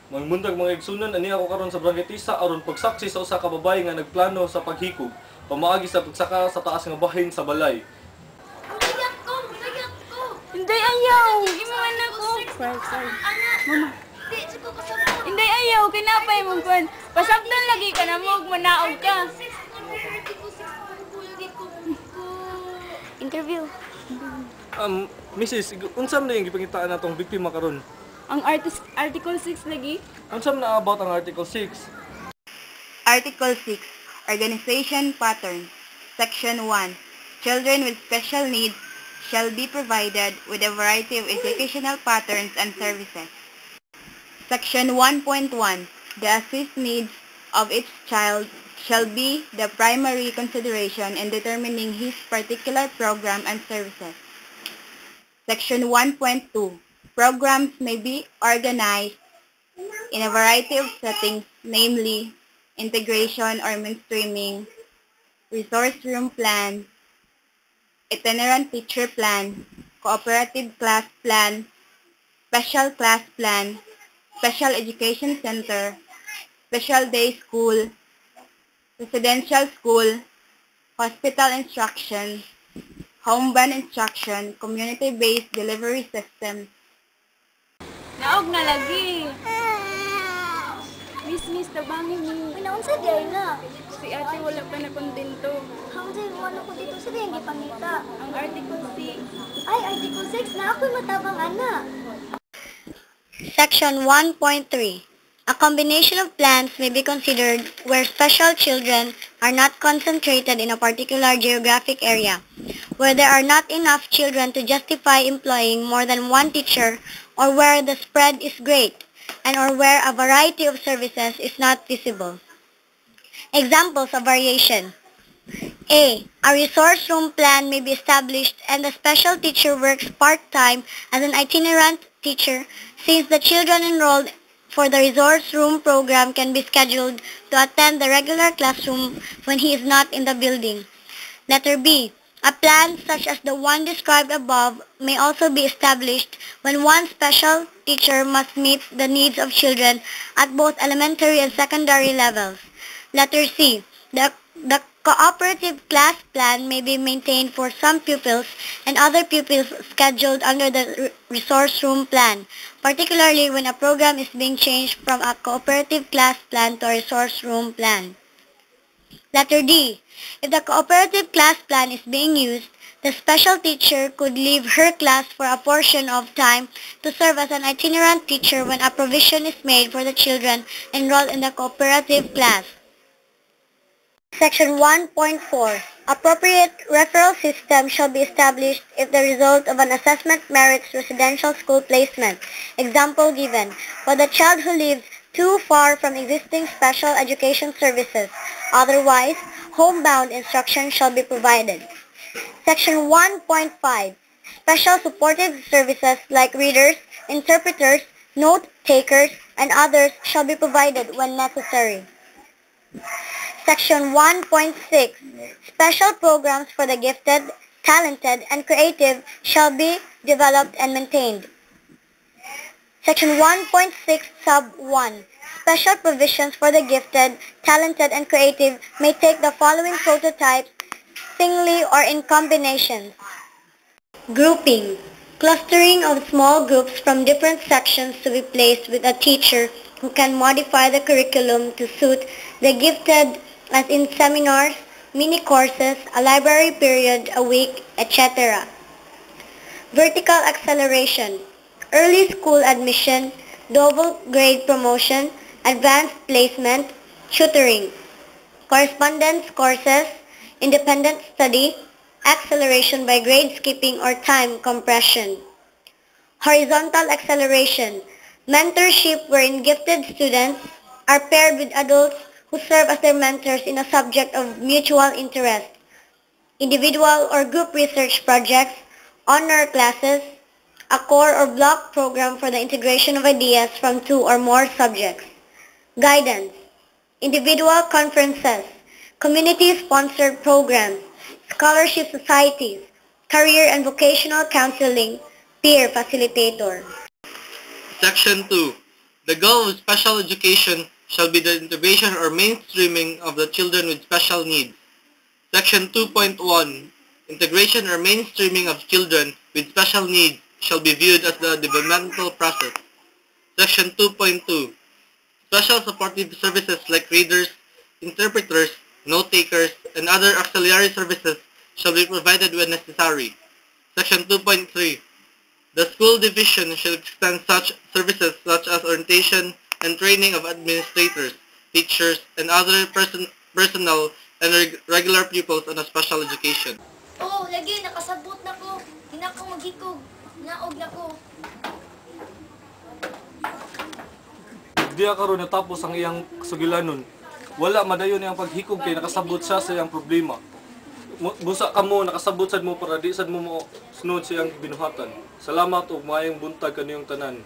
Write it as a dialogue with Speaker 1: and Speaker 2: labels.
Speaker 1: Mangmundag mga igsunan ani ako karon sa Barangay Tisa aron pagsaksi sa usa ka babae nga nagplano sa paghikog pamaagi sa pagsaka sa taas nga bahin sa balay.
Speaker 2: Ang bigat ko! Bigat ko!
Speaker 3: Hindi ayaw. Imuman ako. Sorry. Mama.
Speaker 2: Di, siguro kasabot.
Speaker 3: Hindi ayaw. Kinapay mo kwan. Pasabtan lagi ka na mo. Manaog ka. Interview.
Speaker 1: Mrs. Unsam na yung gipangitaan natong biktima karon?
Speaker 3: Ang Article 6 lagi.
Speaker 1: Unsam na about ang Article 6?
Speaker 4: Article 6, Organization Pattern, Section 1, Children with special needs shall be provided with a variety of educational patterns and services. Section 1.1, the assist needs of each child shall be the primary consideration in determining his particular program and services. Section 1.2, programs may be organized in a variety of settings, namely integration or mainstreaming, resource room plan, itinerant teacher plan, cooperative class plan, special class plan, special education center, special day school, residential school, hospital instruction, home-bound instruction, community-based delivery system.
Speaker 3: Naog na lagi. Miss, tabangin mo.
Speaker 2: Pinaon sa diay na.
Speaker 3: Si ate wala pa na kontento.
Speaker 2: Ang diay, wala ko dito sa diay, hindi pangita.
Speaker 3: Ang Article 6.
Speaker 2: Ay, Article 6 na ako'y matabang ana.
Speaker 4: Section 1.3. A combination of plans may be considered where special children are not concentrated in a particular geographic area, where there are not enough children to justify employing more than one teacher, or where the spread is great, and or where a variety of services is not feasible. Examples of variation. A. A resource room plan may be established and the special teacher works part-time as an itinerant teacher since the children enrolled for the resource room program can be scheduled to attend the regular classroom when he is not in the building. Letter B. A plan such as the one described above may also be established when one special teacher must meet the needs of children at both elementary and secondary levels. Letter C. The cooperative class plan may be maintained for some pupils and other pupils scheduled under the resource room plan, particularly when a program is being changed from a cooperative class plan to a resource room plan. Letter D. If the cooperative class plan is being used, the special teacher could leave her class for a portion of time to serve as an itinerant teacher when a provision is made for the children enrolled in the cooperative class. Section 1.4. Appropriate referral system shall be established if the result of an assessment merits residential school placement. Example given. For the child who lives too far from existing special education services. Otherwise, homebound instruction shall be provided. Section 1.5. Special supportive services like readers, interpreters, note takers, and others shall be provided when necessary. Section 1.6. Special programs for the gifted, talented, and creative shall be developed and maintained. Section 1.6 Sub 1. Special provisions for the gifted, talented, and creative may take the following prototypes singly or in combinations. Grouping. Clustering of small groups from different sections to be placed with a teacher who can modify the curriculum to suit the gifted, as in seminars, mini-courses, a library period a week, etc. Vertical acceleration. Early school admission, double grade promotion, advanced placement, tutoring, correspondence courses, independent study, acceleration by grade skipping or time compression. Horizontal acceleration. Mentorship wherein gifted students are paired with adults who serve as their mentors in a subject of mutual interest. Individual or group research projects, honor classes, a core or block program for the integration of ideas from two or more subjects. Guidance, individual conferences, community-sponsored programs, scholarship societies, career and vocational counseling, peer facilitator.
Speaker 1: Section 2.
Speaker 5: The goal of special education shall be the integration or mainstreaming of the children with special needs. Section 2.1. Integration or mainstreaming of children with special needs shall be viewed as the developmental process. Section 2.2. Special supportive services like readers, interpreters, note-takers, and other auxiliary services shall be provided when necessary. Section 2.3. The school division shall extend such services such as orientation and training of administrators, teachers, and other personnel and regular pupils on a special education.
Speaker 2: Oh, lagi, nakasabot na ko. Di na ko maghikog. Naog na ko.
Speaker 1: Diya karon natapos ang iyang kasugilanon. Wala madayon iyang paghikog kay nakasabot siya sa iyang problema. Busa ka mo, nakasabot sad mo para di sad mo sunod sa iyang binuhatan. Salamat ug maayong buntag kaniyong tanan.